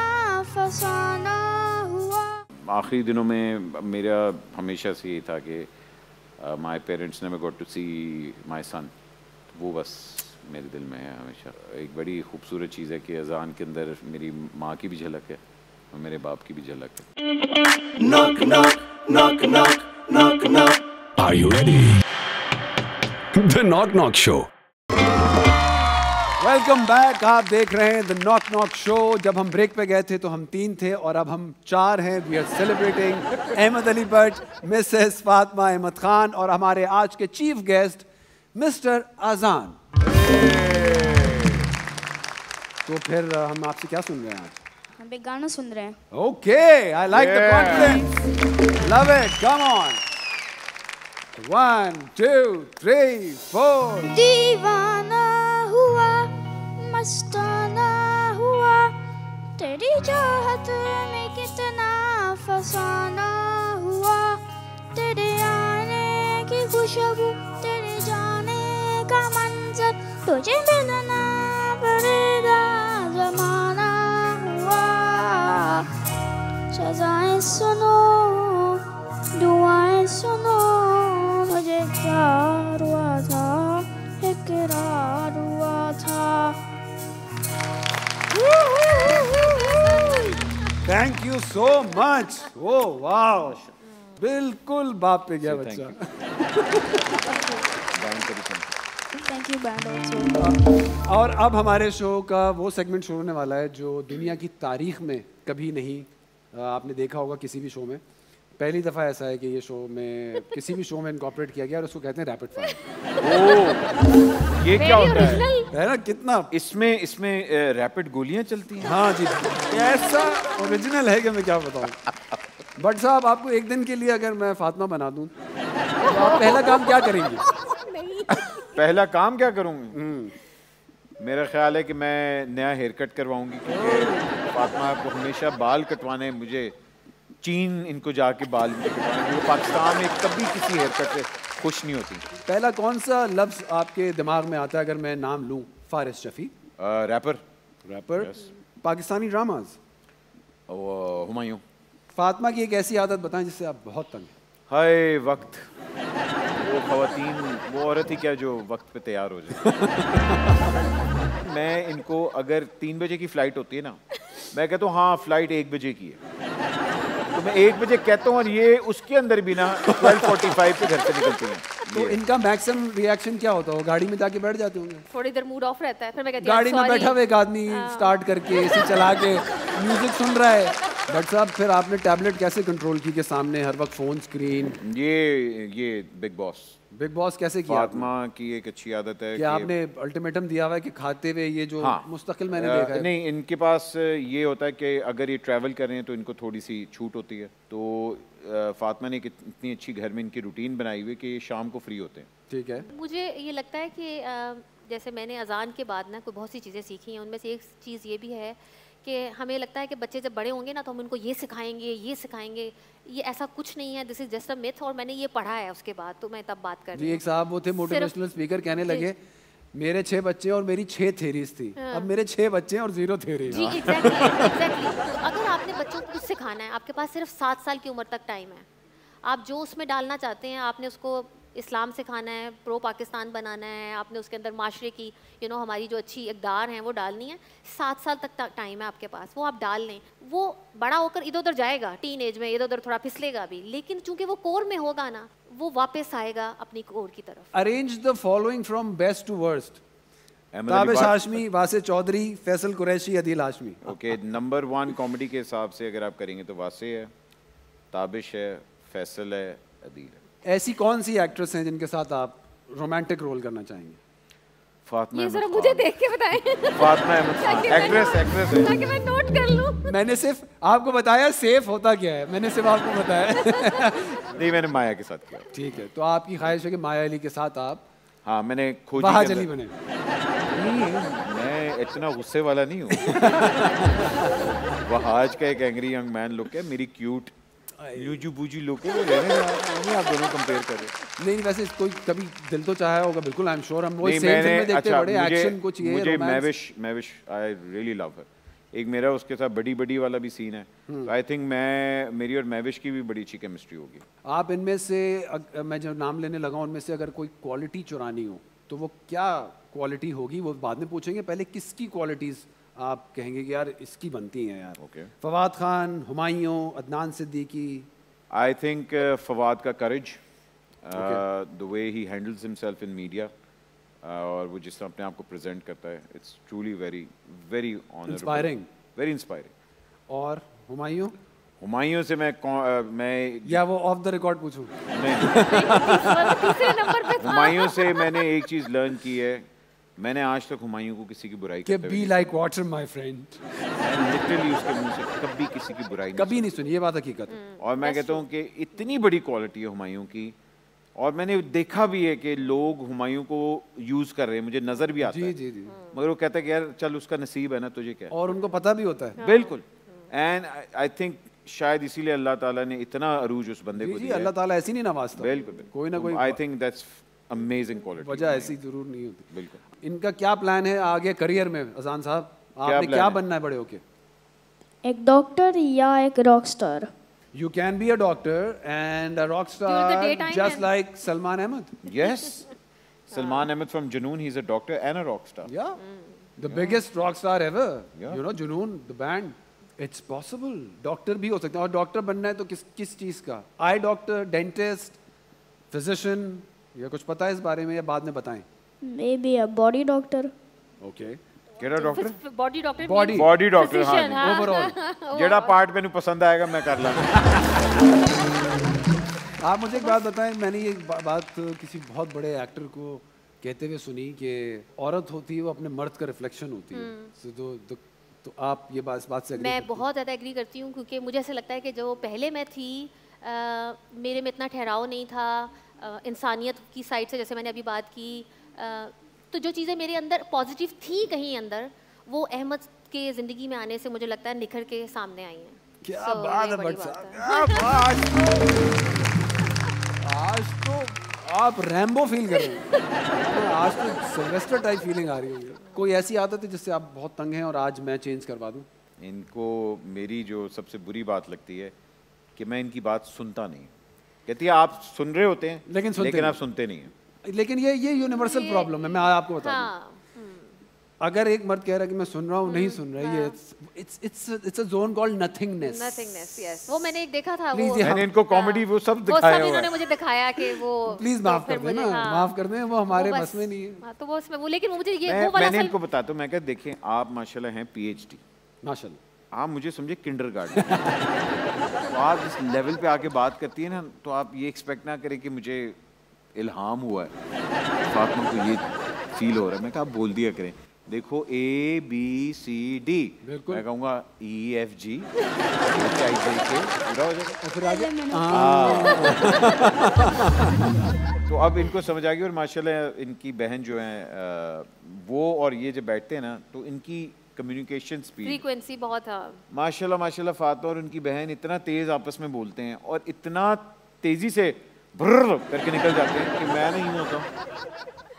फसाना हुआ। आखिरी दिनों में मेरा हमेशा से ये था कि my parents never got to see my son, वो बस मेरे दिल में है हमेशा। एक बड़ी खूबसूरत चीज़ है कि अजान के अंदर मेरी माँ की भी झलक है और मेरे बाप की भी झलक है। Knock knock knock knock knock knock. Are you ready? The Knock Knock Show. Welcome back, आप देख रहे हैं द नॉक नॉक शो। जब हम ब्रेक पे गए थे तो हम 3 थे और अब हम 4 हैं। We are celebrating Ahmed Ali Bhatt, Mrs Fatima Ahmed Khan और हमारे आज के चीफ गेस्ट मिस्टर आजान। तो फिर हम आपसे क्या सुन रहे हैं आज? हम एक गाना सुन रहे हैं। Okay, I like the confidence, love it, come on. 1 2 3 4। दीवाना हुआ मस्ताना हुआ, तेरी चाहत में कितना फसाना हुआ, तेरे आने की खुशबू, तेरे जाने का मंजर, तुझे मिलना पड़ेगा जमाना हुआ। सजाएं सुनो थैंक यू सो मच। ओ वाह, बिल्कुल बाप पे गया बच्चा। Thank you band also. और अब हमारे शो का वो सेगमेंट शुरू होने वाला है जो दुनिया की तारीख में कभी नहीं आपने देखा होगा किसी भी शो में। पहली दफ़ा ऐसा है कि ये शो में किसी भी शो में इनकॉर्पोरेट किया गया और उसको कहते हैं रैपिड फायर। ओह, ये क्या होता है ना? कितना इसमें रैपिड गोलियां चलती हैं? हाँ जी, ऐसा ओरिजिनल है कि मैं क्या बताऊँ। बट साहब, आपको एक दिन के लिए अगर मैं फातिमा बना दूँ तो आप पहला काम क्या करेंगी? पहला काम क्या करूँगी? मेरा ख्याल है कि मैं नया हेयर कट करवाऊंगी, क्योंकि फातिमा को हमेशा बाल कटवाने, मुझे चीन इनको जाके बाल कटवाने, पाकिस्तान में कभी किसी हेयर कट से खुश नहीं होती। पहला कौन सा लफ्ज़ आपके दिमाग में आता है अगर मैं नाम लूँ? फारिस शफी। रैपर। पाकिस्तानी ड्रामाज? हुमायूं। फातिमा की एक ऐसी आदत बताएं जिससे आप बहुत तंग हैं। हाय वक्त, वो खवातीन, वो औरत ही क्या जो वक्त पे तैयार हो जाए। मैं इनको अगर 3 बजे की फ़्लाइट होती है ना, मैं कहता हूँ हाँ फ़्लाइट 1 बजे की है, तो मैं 1 बजे कहता हूँ और ये उसके अंदर भी ना 12:45 पे घर से निकलती हैं। तो इनका मैक्सिमम रिएक्शन क्या होता है? गाड़ी में जाके बैठ जाते होंगे? थोड़ी देर मूड ऑफ रहता है, फिर मैं कहती हूँ गाड़ी में बैठा हुआ एक आदमी स्टार्ट करके एसी चला के म्यूजिक सुन रहा है। बट साहब, फिर आपने टैबलेट कैसे कंट्रोल की कि सामने हर वक्त फोन स्क्रीन? ये बिग बॉस कैसे किया? फातिमा की एक अच्छी आदत है कि आपने अल्टीमेटम दिया हुआ है कि खाते हुए ये जो मुस्तकिल मैंने देखा है। नहीं, इनके पास ये होता है कि अगर ये ट्रैवल कर रहे हैं तो इनको थोड़ी सी छूट होती है। तो फातिमा ने इतनी अच्छी घर में इनकी रूटीन बनाई हुई कि शाम को फ्री होते हैं। ठीक है। मुझे ये लगता है कि जैसे मैंने अजान के बाद ना कोई बहुत सी चीज़ें सीखी हैं, उनमें से एक चीज़ ये भी है कि हमें लगता है कि बच्चे जब बड़े होंगे ना तो हम उनको ये सिखाएंगे, ये ऐसा कुछ नहीं है, this is just a myth. और मैंने ये पढ़ा है उसके बाद, तो मैं तब बात कर रही हूँ। एक साहब वो थे मोटिवेशनल स्पीकर, कहने लगे मेरे 6 बच्चे और मेरी 6 थेरीज थी, अब मेरे 6 बच्चे और 0 थेरीज। जी एग्जैक्टली। तो अगर आपने बच्चों को कुछ सिखाना है, आपके पास सिर्फ 7 साल की उम्र तक टाइम है। आप जो उसमें डालना चाहते हैं, आपने उसको इस्लाम सिखाना है, प्रो पाकिस्तान बनाना है, आपने उसके अंदर माशरे की हमारी जो अच्छी इक़दार हैं वो डालनी है। 7 साल तक टाइम है आपके पास, वो आप डाल लें। वो बड़ा होकर इधर उधर जाएगा, टीन एज में इधर उधर थोड़ा फिसलेगा भी, लेकिन चूंकि वो कोर में होगा ना, वो वापस आएगा अपनी कोर की तरफ। Arrange the following from best to worst. Tabish Hashmi, Wasay Chaudhry, Faisal Qureshi, Adeel Hashmi. Okay, number 1 comedy के हिसाब से अगर आप करेंगे तो वासे है, ताबिश है, फैसल है, अदील है। ऐसी कौन सी एक्ट्रेस हैं जिनके साथ आप रोमांटिक रोल करना चाहेंगे? फातिमा, ये जरा मुझे देख के बताएं। फातिमा एक्ट्रेस है, ताकि मैं नोट कर लूं। मैंने सिर्फ आपको बताया सेफ होता क्या है, मैंने सिर्फ आपको बताया। नहीं, मैंने माया के साथ किया। ठीक है, तो आपकी ख्वाहिश है कि माया अली के साथ आप? हाँ, मैंने खोजी वहाज अली बने। मैं इतना गुस्से वाला नहीं हूँ। वहाज का एक एंग्री यंग मैन लुक है, मेरी क्यूट यूजू बूजी लुक है, वो रहने नहीं, आप दोनों कंपेयर कर रहे हैं। नहीं, वैसे कोई कभी दिल तो चाहा होगा, बिल्कुल आई एम श्योर। हम वो सेम फिल्म में देखते बड़े एक्शन कुछ ये मुझे मैविश आई रियली लव हर। एक मेरा उसके साथ बड़ी वाला भी सीन है, आई थिंक मेरी और मैविश की भी बड़ी अच्छी केमिस्ट्री होगी। आप इनमें से मैं जो नाम लेने लगा उनमें से अगर कोई क्वालिटी चुरानी हो तो वो क्या क्वालिटी होगी? वो बाद में पूछेंगे, पहले किसकी क्वालिटीज आप कहेंगे कि यार इसकी बनती हैं यार? Okay, Fawad Khan, Humayun, Adnan Siddiqui. I think Fawad का courage, the way he handles himself in media, और वो जिस तरह अपने आप को प्रेजेंट करता है, it's truly very very honourable, inspiring, very inspiring. और हुमायूं से मैं या वो ऑफ द रिकॉर्ड पूछूं? नहीं, हुमायूं से मैंने एक चीज लर्न की है, मैंने आज तक हुमायूं को किसी की बुराई करते हुए be like water my friend, literally उसके मुंह से कभी किसी की बुराई कभी नहीं सुनी, ये बात हकीकत है। और मैं कहता हूँ कि इतनी बड़ी क्वालिटी है हुमायूं की, और मैंने देखा भी है कि लोग हुमायूं को यूज कर रहे हैं, मुझे नजर भी आता है। जी, मगर वो कहता है कि यार चल उसका नसीब है ना, तुझे क्या। और उनको पता भी होता है। बिल्कुल। एंड आई थिंक शायद इसीलिए अल्लाह ताला ने इतना अरूज उस बंदे को दिया। अल्लाह ताला ऐसी नहीं नवाजता। बिल्कुल, कोई ना कोई। आई थिंक दैट्स अमेजिंग क्वालिटी। वजह ऐसी जरूर नहीं होती। बिल्कुल। इनका क्या प्लान है आगे करियर में? अजान साहब, आपने क्या बनना है बड़े होके? एक डॉक्टर या एक rock star. You can be a doctor and a rock star, just like Salman Ahmed. Yes, Salman Ahmed from Junoon, he's a doctor and a rock star. Yeah, the biggest rock star ever. You know Junoon, the band. It's possible, doctor भी हो सकते हैं। और doctor बनना है तो किस चीज़ का? आई डॉक्टर, डेंटिस्ट, फिजिशियन, या कुछ पता है इस बारे में या बाद में बताएं? Maybe a body doctor. Okay, केड़ा doctor? Body doctor, body doctor, हाँ, ओवरऑल जेड़ा पार्ट मैंने पसंद आएगा मैं कर लांगा। आप मुझे एक बात बताएं, मैंने ये बात किसी बहुत बड़े एक्टर को कहते हुए सुनी कि औरत होती है वो अपने मर्द का रिफ्लेक्शन होती है। तो आप ये बात से मैं बहुत ज़्यादा एग्री करती हूँ, क्योंकि मुझे ऐसा लगता है कि जो पहले मैं थी मेरे में इतना ठहराव नहीं था इंसानियत की साइड से, जैसे मैंने अभी बात की। तो जो चीज़ें मेरे अंदर पॉजिटिव थी कहीं अंदर, वो अहमद के ज़िंदगी में आने से मुझे लगता है निखर के सामने आई हैं। क्या बात है भट्ट साहब, क्या बात। आज तो आप रैम्बो फील कर रहे हैं। आज तो सिल्वेस्टर टाइप फीलिंग आ रही है। कोई ऐसी आदत है जिससे आप बहुत तंग हैं और आज मैं चेंज करवा दूं? इनको मेरी जो सबसे बुरी बात लगती है कि मैं इनकी बात सुनता नहीं। कहती है आप सुन रहे होते हैं लेकिन आप सुनते नहीं हैं। लेकिन ये यूनिवर्सल प्रॉब्लम है, मैं आपको बता दूं। अगर एक मर्द कह रहा है कि मैं सुन रहा हूँ, नहीं सुन रहा, ये it's a zone called nothingness. Yes, वो मैंने एक देखा था, वो मैंने इनको कॉमेडी वो सब दिखाया हुआ है। इन्होंने मुझे दिखाया कि वो प्लीज माफ कर देना, माफ कर दें, वो हमारे बस में नहीं है। तो वो उसमें वो, लेकिन मुझे ये वो वाला मैंने इनको बताता हूँ, मैं कहता देखें आप माशाल्लाह हैं PhD, माशाल्लाह, आप मुझे समझे किंडरगार्टन। तो आप इस लेवल पे आके बात करती है ना, तो आप ये एक्सपेक्ट ना करें कि मुझे इल्हाम हुआ है, फातिमा को ये फील हो रहा है। मैं कहा आप बोल दिया करें, देखो ABCD, मैं कहूँगा EFG, पूरा हो जाएगा। तो अब इनको समझ आ गई। और माशाल्लाह इनकी बहन जो है वो और ये जब बैठते हैं ना, तो इनकी कम्युनिकेशन स्पीड, फ्रीक्वेंसी बहुत है माशाल्लाह फातिमा और उनकी बहन इतना तेज आपस में बोलते हैं और इतना तेजी से भर्र करके निकल जाते हैं कि मैं नहीं होता हूँ।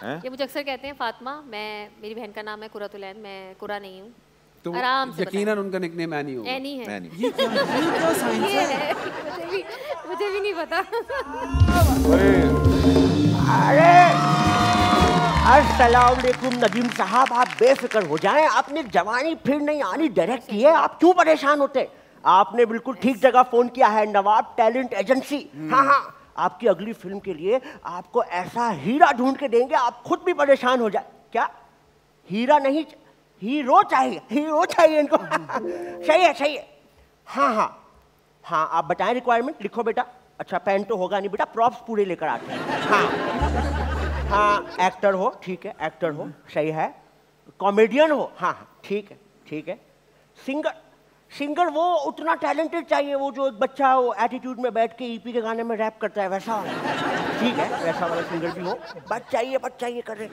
ये मुझे अक्सर कहते हैं फातिमा, मेरी बहन का नाम है कुरतुलैन, मैं कुरा नहीं हूँ। तो आराम से यकीनन उनका निकनेम एनी होगा। एनी है। ये क्या साइंस है? मुझे भी नहीं पता। अरे अस्सलाम वालेकुम नदीम साहब, आप बेफिक्र हो जाएं। आपने जवानी फिर नहीं आनी डायरेक्ट की है, आप क्यों परेशान होते? आपने बिल्कुल ठीक जगह फोन किया है, नवाब टैलेंट एजेंसी। हाँ हाँ, आपकी अगली फिल्म के लिए आपको ऐसा हीरा ढूंढ के देंगे, आप खुद भी परेशान हो जाए। क्या हीरा नहीं, हीरो चाहिए, हीरो चाहिए इनको। सही है, सही है। हाँ हाँ हाँ, आप बताएं रिक्वायरमेंट, लिखो बेटा। अच्छा, पेन तो होगा नहीं बेटा, प्रॉप्स पूरे लेकर आते हैं। हाँ हाँ, एक्टर हो, ठीक है, एक्टर हो, सही है। कॉमेडियन हो, हाँ हाँ, ठीक है, ठीक है। सिंगर वो उतना टैलेंटेड चाहिए, वो जो एक बच्चा वो एटीट्यूड में बैठ के EP के गाने में रैप करता है, वैसा वाला। ठीक है, वैसा वाला सिंगर भी हो। बच चाहिए कर रहे।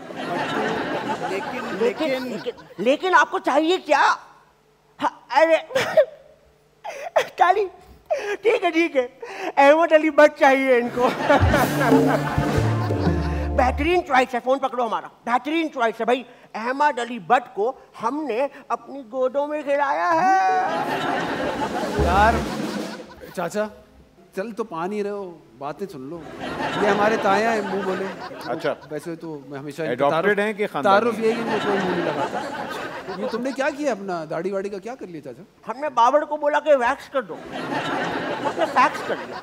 लेकिन आपको चाहिए क्या? हाँ, अरे ताली, ठीक है, अहमद अली बट चाहिए इनको। बेहतरीन चॉइस है, फोन पकड़ो हमारा, बेहतरीन चॉइस है भाई। अहमद अली बट को हमने अपनी गोदों में खिलाया है। यार चाचा, चल तो पा नहीं रहे हो, बातें सुन लो। ये हमारे ताया हैं, मुंह बोले। अच्छा, वैसे तो मैं हमेशा एडॉप्टेड हैं कि खानदानी? तारुफ ये कि इनको कोई मुंह नहीं लगाता। ये तुमने क्या किया, अपना दाढ़ी वाड़ी का क्या कर लिया चाचा? हमने बाबर को बोला कि वैक्स कर दो, उसने फैक्स कर दिया।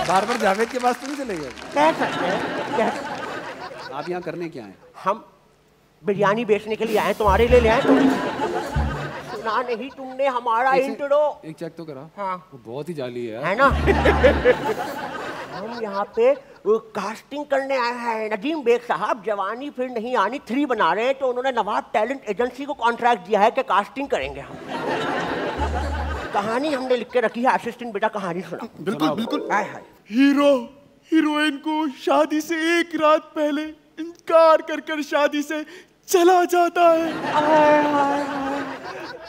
बारबर जावेद के पास तुम चले गए? कह सकते हैं। आप यहाँ करने क्या आए? हम बिरयानी बेचने के लिए आए, तुम्हारे लिए ले आए। सुना नहीं तुमने हमारा इंट्रो? एक चेक तो करा। हाँ, वो बहुत ही जाली है ना। हम यहाँ पे कास्टिंग करने आए हैं। नदीम बेग साहब जवानी फिर नहीं आनी 3 बना रहे हैं, तो उन्होंने नवाब टैलेंट एजेंसी को कॉन्ट्रैक्ट दिया है कि कास्टिंग करेंगे हम। कहानी हमने लिख के रखी है, असिस्टेंट बेटा कहानी सुना। बिल्कुल। हीरो हीरोइन को शादी से 1 रात पहले इनकार कर शादी से चला जाता है।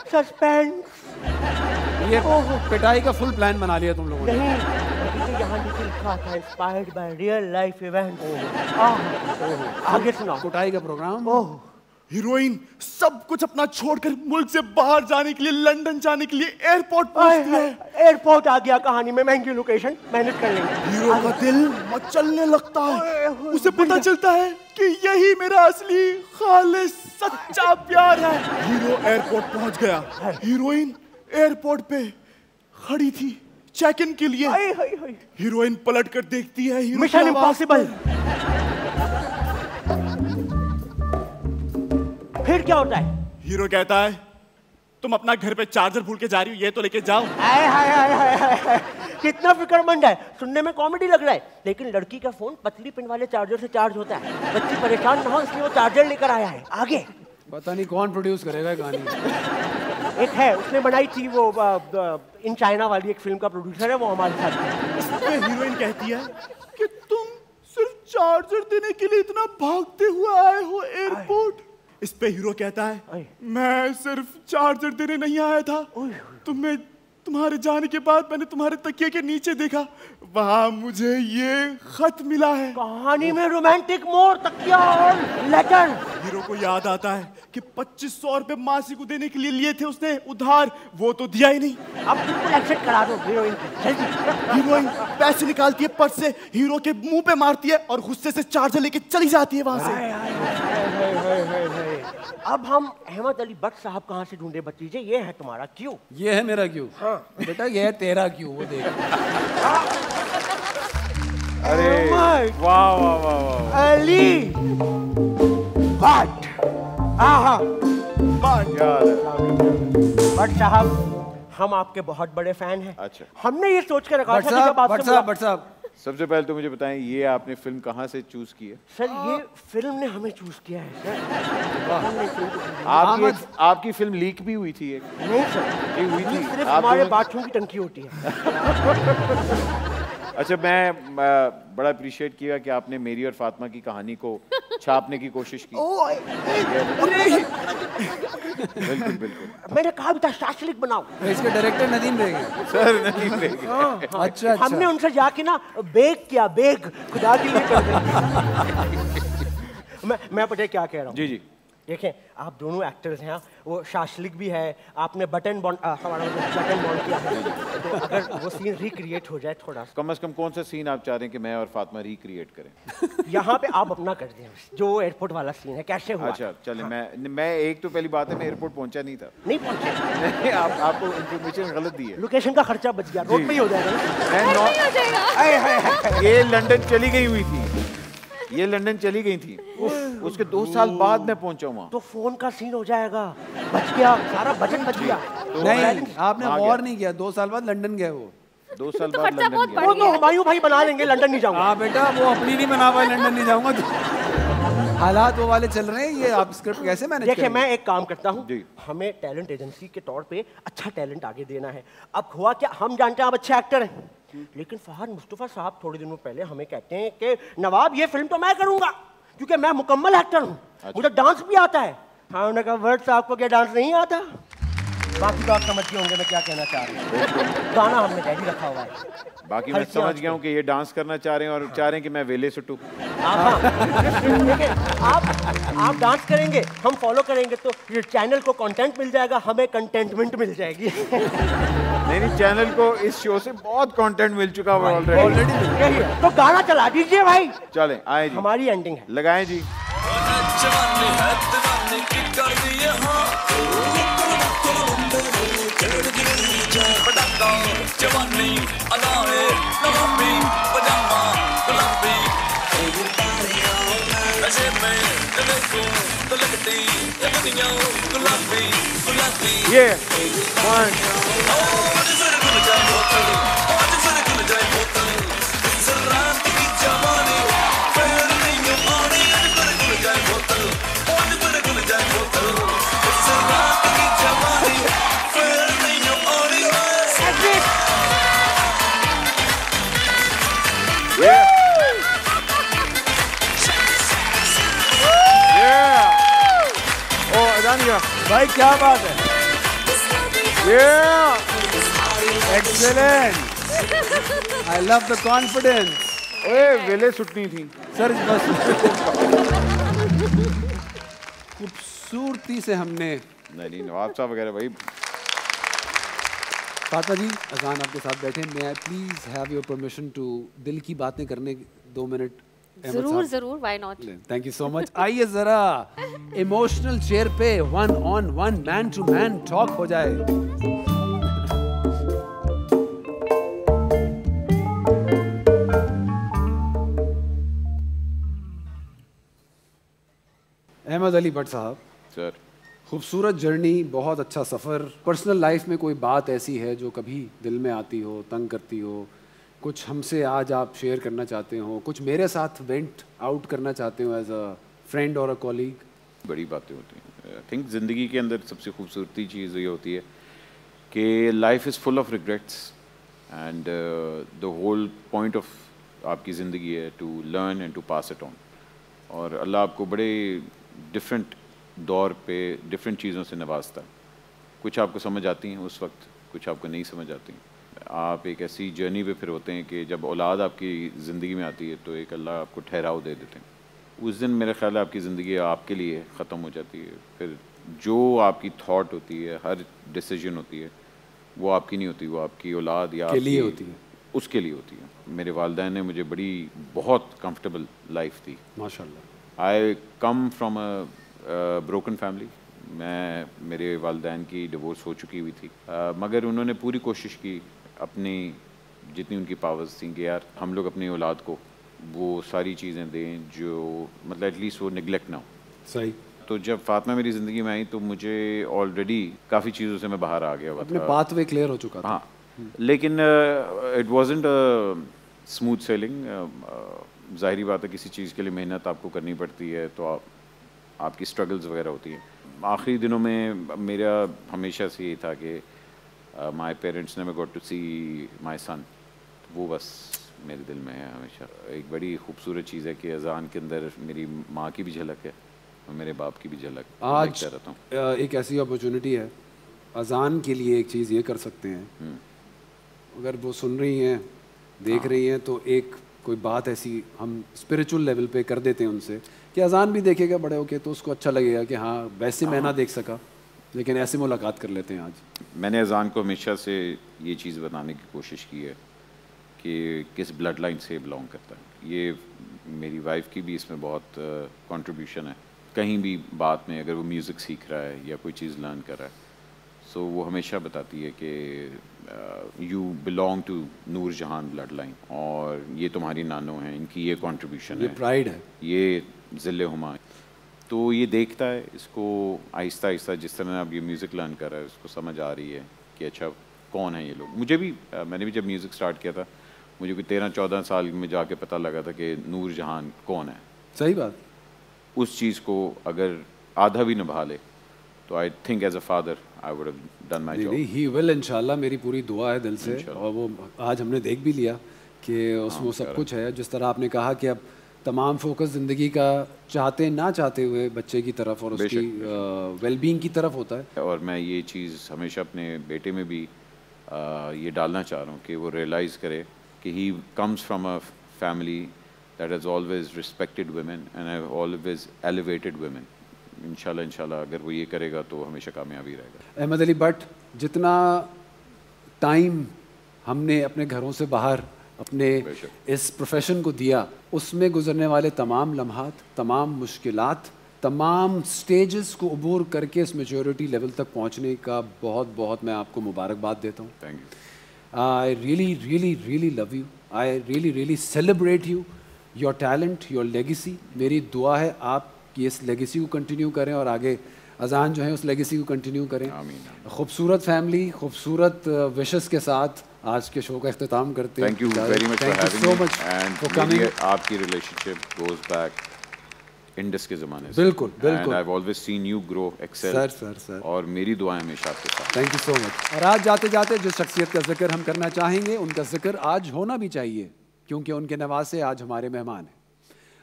सस्पेंस। ये पिटाई का फुल प्लान बना लिया तुम लोगों ने। नहीं, यहाँ नीचे लिखा था inspired by real life event. आगे सुनाओ। कुटाई का प्रोग्राम। हीरोइन सब कुछ अपना छोड़कर मुल्क से बाहर जाने के लिए, लंदन जाने के लिए एयरपोर्ट पहुंचती है। एयरपोर्ट आ गया कहानी में, महंगी लोकेशन, मैनेज कर लेंगे। हीरो का दिल मचलने लगता है, उसे पता चलता है कि यही मेरा असली खालिस सच्चा प्यार है। हीरो एयरपोर्ट पहुंच गया, हीरोइन एयरपोर्ट पे खड़ी थी चेक इन के लिए। हीरोइन पलट कर देखती है, मिशन इम्पॉसिबल। फिर क्या होता है? हीरो कहता है तुम अपना घर पे चार्जर भूल के जा रही हो, ये तो लेके जाओ। हाय हाय हाय हाय हाय, कितना फिक्रमंद है, सुनने में कॉमेडी लग रहा है, लेकिन लड़की का फोन पतली पिन वाले चार्जर से चार्ज होता है। बच्ची परेशान ना हो इसलिए वो चार्जर लेकर आया है। आगे पता नहीं कौन प्रोड्यूस करेगा ये कहानी। एक है, उसने बनाई थी वो इन चाइना वाली एक फिल्म का प्रोड्यूसर है, वो हमारे साथ। हीरोइन कहती है कि तुम सिर्फ चार्जर देने के लिए इतना भागते हुए आए हो एयरपोर्ट। इस पे हीरो कहता है मैं सिर्फ चार्जर देने नहीं आया था, तुम्हारे जाने के बाद मैंने तुम्हारे तकिए के नीचे देखा, वहां मुझे ये खत मिला है। कहानी में रोमांटिक मोड़, तकिया और लेटर। हीरो को याद आता है कि 2500 रुपए मासी को देने के लिए लिए थे उसने उधार, वो तो दिया ही नहीं। अब बिल्कुल एक्सेप्ट करा दो हीरोइन की। हीरोइन पैसे निकालती है पर्स से, हीरो के मुंह पे मारती है और गुस्से से चार्जर लेके चली जाती है वहां से। अब हम अहमद अली भट्ट साहब कहाँ से ढूंढे भतीजे? ये है तुम्हारा क्यों। ये है मेरा क्यों। हाँ बेटा ये है तेरा क्यों, वो देख। अरे वाह वाह वाह वाह, अली भट्ट। हाँ भट्ट साहब, हम आपके बहुत बड़े फैन हैं। अच्छा, हमने ये सोच कर रखा था कि जब आपसे भट्ट साहब सबसे पहले तो मुझे बताएं ये आपने फिल्म कहाँ से चूज की है? सर ये फिल्म ने हमें चूज किया है सर। आपकी फिल्म लीक भी हुई थी? नहीं सर, ये हुई थी, सिर्फ हमारे बाथरूम की टंकी होती है। अच्छा, मैं बड़ा अप्रिशिएट किया कि आपने मेरी और फातिमा की कहानी को छापने की कोशिश की। बिल्कुल बिल्कुल, मैंने कहा भी था शाशलिक बनाओ। इसके डायरेक्टर नदीम रहेंगे सर, नदीम रहेंगे। अच्छा, हमने उनसे जाके ना बेग किया, बेग खुदा के लिए कर दे। मैं पता क्या कह रहा हूँ? जी जी, देखें आप दोनों एक्टर्स हैं, वो शाशलिक भी है, आपने बटन बॉन्ड किया है, तो अगर वो सीन रिक्रिएट हो जाए थोड़ा सा। कम से कम कौन सा सीन आप चाह रहे हैं कि मैं और फातिमा रिक्रिएट करें? यहाँ पे आप अपना कर दें, जो एयरपोर्ट वाला सीन है कैसे हुआ। अच्छा चले, मैं एक तो पहली बात है मैं एयरपोर्ट पहुंचा नहीं था। नहीं पहुंचे? आपको इन्फॉर्मेशन गलत दी है। लोकेशन का खर्चा बच गया, रोड पे ही हो जाएगा। ये लंदन चली गई हुई थी, ये लंदन चली गई थी, उसके 2 साल बाद मैं पहुंचा वहाँ। तो फोन का सीन हो जाएगा, बच गया, सारा बजट बच गया। तो नहीं, आपने गौर नहीं किया, 2 साल बाद लंदन गए वो। 2 साल बाद लंदन गए। वो तो हुमायूं भाई बना लेंगे, लंदन नहीं जाऊंगा। हाँ बेटा, वो अपनी नहीं बना पाए, लंदन नहीं जाऊंगा तो हालात वो वाले चल रहे हैं, ये आप स्क्रिप्ट कैसे मैनेज देखिए मैं एक काम करता हूँ, जी। हमें टैलेंट एजेंसी के तौर पे अच्छा टैलेंट आगे देना है। अब हुआ क्या, हम जानते हैं आप अच्छे एक्टर हैं, लेकिन फहद मुस्तफा साहब थोड़े दिनों पहले हमें कहते हैं कि नवाब ये फिल्म तो मैं करूंगा क्योंकि मैं मुकम्मल एक्टर हूँ। अच्छा। मुझे डांस भी आता है। हाँ, उन्होंने कहा वर्ड साहब को क्या डांस नहीं आता? बाकी तो आप समझ गए होंगे मैं क्या कहना चाह रहा हूँ। गाना हमने रेडी रखा हुआ है। बाकी मैं समझ गया हूँ कि ये डांस करना चाह रहे हैं और चाह रहे हैं कि मैं वेले सुटूं। आप डांस करेंगे, हम फॉलो करेंगे, तो ये चैनल को कंटेंट मिल जाएगा, हमें कंटेंटमेंट मिल जाएगी। नहीं, चैनल को इस शो से बहुत कंटेंट मिल चुका है ऑलरेडी। तो गाना चला दीजिए भाई। चलें, आए जी, हमारी एंडिंग है, लगाएं जी। जवानी अदाए नवाबी पजामा गुलाबी नशे में देखो तो लगती ये दुनिया गुलाबी गुलाबी। ये वन आज फिर खुल जाए बोतल, आज फिर खुल जाए बोतल, इस रात की जवानी फिर नहीं आनी। आज फिर खुल जाए बोतल, आज फिर खुल जाए बोतल, इस रात की जवानी फिर नहीं आनी। भाई क्या बात है, excellent, I love the confidence. ओए वेले सुटनी थी सर, बस खूबसूरती से हमने। नहीं नवाब साहब वगैरह भाई। फातिमा जी, अजान आपके साथ बैठे, मैं please have your permission to दिल की बातें करने 2 मिनट? जरूर जरूर, why not. Thank you so much. आइए जरा इमोशनल चेयर पे 1-on-1 man to man talk हो जाए। अहमद अली भट्ट साहब, सर खूबसूरत जर्नी, बहुत अच्छा सफ़र। पर्सनल लाइफ में कोई बात ऐसी है जो कभी दिल में आती हो, तंग करती हो, कुछ हमसे आज आप शेयर करना चाहते हो, कुछ मेरे साथ वेंट आउट करना चाहते हो एज अ फ्रेंड और अ कॉलीग? बड़ी बातें होती हैं। आई थिंक ज़िंदगी के अंदर सबसे खूबसूरती चीज़ ये होती है कि life is full of regrets and the whole point of आपकी ज़िंदगी है to learn and to pass it on. और अल्लाह आपको बड़े डिफरेंट दौर पे डिफरेंट चीज़ों से नवाजता है। कुछ आपको समझ आती हैं उस वक्त, कुछ आपको नहीं समझ आती। आप एक ऐसी जर्नी पे फिर होते हैं कि जब औलाद आपकी ज़िंदगी में आती है तो एक अल्लाह आपको ठहराव दे देते हैं। उस दिन मेरा ख्याल है आपकी ज़िंदगी आपके लिए ख़त्म हो जाती है। फिर जो आपकी थॉट होती है, हर डिसीजन होती है, वो आपकी नहीं होती, वो आपकी औलाद या के लिए होती है, उसके लिए होती है। मेरे वालिदैन ने मुझे बड़ी बहुत कंफर्टेबल लाइफ दी, माशाल्लाह। I come from a broken family. मेरे वालिदैन की डिवोर्स हो चुकी हुई थी, मगर उन्होंने पूरी कोशिश की अपनी जितनी उनकी पावर्स थी कि यार हम लोग अपनी औलाद को वो सारी चीज़ें दें जो मतलब एटलीस्ट वो निगलेक्ट ना हो। सही। तो जब फातिमा मेरी ज़िंदगी में आई तो मुझे ऑलरेडी काफ़ी चीज़ों से मैं बाहर आ गया हुआ अपने था। पाथवे क्लियर हो चुका था। हाँ, लेकिन इट वाजंट स्मूथ सेलिंग। ज़ाहिरी बात है किसी चीज़ के लिए मेहनत आपको करनी पड़ती है तो आपकी स्ट्रगल्स वगैरह होती हैं। आखिरी दिनों में मेरा हमेशा से ये था कि my parents never got to see my son. वो बस मेरे दिल में है हमेशा। एक बड़ी खूबसूरत चीज़ है कि अज़ान के अंदर मेरी माँ की भी झलक है और मेरे बाप की भी झलक। आज रहता हूँ एक ऐसी अपॉर्चुनिटी है, अज़ान के लिए एक चीज़ ये कर सकते हैं, अगर वो सुन रही हैं, देख रही हैं, तो एक कोई बात ऐसी हम स्पिरिचुअल लेवल पे कर देते हैं उनसे कि अज़ान भी देखेगा बड़े होके तो उसको अच्छा लगेगा कि हाँ वैसे मैं ना देख सका लेकिन ऐसे मुलाकात कर लेते हैं आज। मैंने अज़ान को हमेशा से ये चीज़ बताने की कोशिश की है कि किस ब्लड लाइन से बिलोंग करता है। ये मेरी वाइफ की भी इसमें बहुत कंट्रीब्यूशन है। कहीं भी बात में अगर वो म्यूज़िक सीख रहा है या कोई चीज़ लर्न कर रहा है सो वो हमेशा बताती है कि यू बिलोंग टू नूर जहान ब्लड लाइन और ये तुम्हारी नानो हैं, इनकी ये कंट्रीब्यूशन है, प्राइड है, ये ज़िले हुमा। तो ये देखता है इसको आहिस्ता आहिस्ता जिस तरह अब ये म्यूज़िक लर्न कर रहा है उसको समझ आ रही है कि अच्छा कौन है ये लोग। मुझे भी मैंने भी जब म्यूज़िक स्टार्ट किया था मुझे कोई 13-14 साल में जाके पता लगा था कि नूर जहान कौन है। सही बात। उस चीज़ को अगर आधा भी निभा ले तो I think as a father I would have done my job. He will इंशाल्लाह, मेरी पूरी दुआ है दिल से। और वो आज हमने देख भी लिया कि उसमें सब कुछ है। जिस तरह आपने कहा कि अब तमाम फोकस ज़िंदगी का चाहते ना चाहते हुए बच्चे की तरफ और उसकी वेलबींग की तरफ होता है। और मैं ये चीज़ हमेशा अपने बेटे में भी ये डालना चाह रहा हूँ कि वो रियलाइज़ करे कि he comes from a family that has always respected women and have always elevated women. इंशाल्लाह अगर वो ये करेगा तो हमेशा कामयाबी रहेगा। अहमद अली भट्ट, जितना टाइम हमने अपने घरों से बाहर अपने इस प्रोफेशन को दिया उसमें गुजरने वाले तमाम लम्हात, तमाम मुश्किलात, तमाम स्टेजेस को अबूर करके इस मैच्योरिटी लेवल तक पहुंचने का बहुत बहुत मैं आपको मुबारकबाद देता हूँ। Thank you. I really love you. I really celebrate you, your talent, your legacy. मेरी दुआ है आप इस लेगेसी को कंटिन्यू करें और आगे अज़ान जो है उस लेगेसी को कंटिन्यू करें। खूबसूरत फैमिली, खूबसूरत विशेस के साथ आज के शो का इख्तिताम करते हैं। Thank you very much for having so me much for and coming. आपकी रिलेशनशिप गोज बैक इंडस के ज़माने से। बिल्कुल बिल्कुल। I have always seen you grow excel sir और मेरी दुआएं हमेशा आपके साथ। Thank you so much. और आज जाते जाते जिस शख्सियत का जिक्र हम करना चाहेंगे उनका जिक्र आज होना भी चाहिए क्योंकि उनके नवासे आज हमारे मेहमान हैं।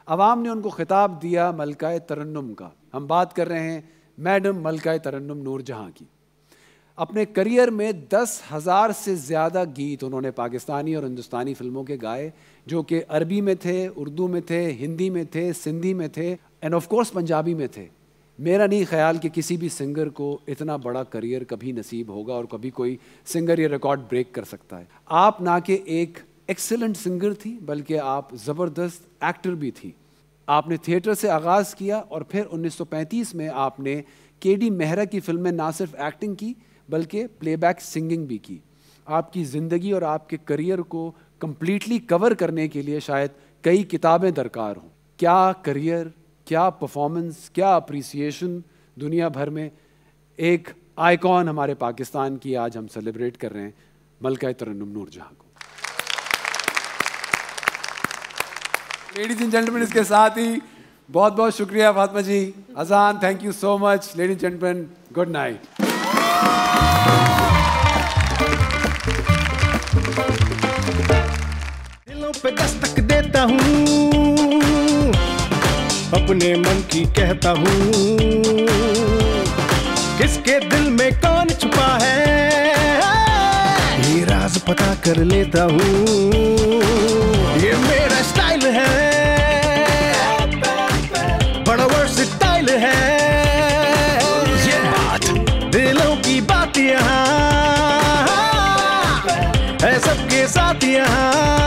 अवाम ने उनको खिताब दिया मलकाए तरन्नुम का। हम बात कर रहे हैं मैडम मलकाए तरन्नुम नूर जहां की। अपने करियर में 10,000 से ज़्यादा गीत उन्होंने पाकिस्तानी और हिंदुस्तानी फिल्मों के गाए, जो कि अरबी में थे, उर्दू में थे, हिंदी में थे, सिंधी में थे एंड ऑफ कोर्स पंजाबी में थे। मेरा नहीं ख्याल कि किसी भी सिंगर को इतना बड़ा करियर कभी नसीब होगा और कभी कोई सिंगर ये रिकॉर्ड ब्रेक कर सकता है। आप ना कि एक एक्सेलेंट सिंगर थी बल्कि आप ज़बरदस्त एक्टर भी थी। आपने थिएटर से आगाज़ किया और फिर 1935 में आपने केडी मेहरा की फिल्म में ना सिर्फ एक्टिंग की बल्कि प्लेबैक सिंगिंग भी की। आपकी ज़िंदगी और आपके करियर को कंप्लीटली कवर करने के लिए शायद कई किताबें दरकार हों। क्या करियर, क्या परफॉर्मेंस, क्या अप्रिसिएशन दुनिया भर में। एक आइकॉन हमारे पाकिस्तान की आज हम सेलिब्रेट कर रहे हैं, मलका तरन्नुम नूरजहां को। लेडीज एंड जेंटलमैन, इसके साथ ही बहुत बहुत शुक्रिया फातिमा जी। अजान, thank you so much. Ladies and gentleman, good night. दिलों पे दस्तक देता हूँ, अपने मन की कहता हूँ, किसके दिल में कौन छुपा है, ये राज पता कर लेता हूँ। ये मेरा स्टाइल है, बड़ा वर्सेटाइल है, ये बात दिलों की बात यहाँ है, सबके साथ यहाँ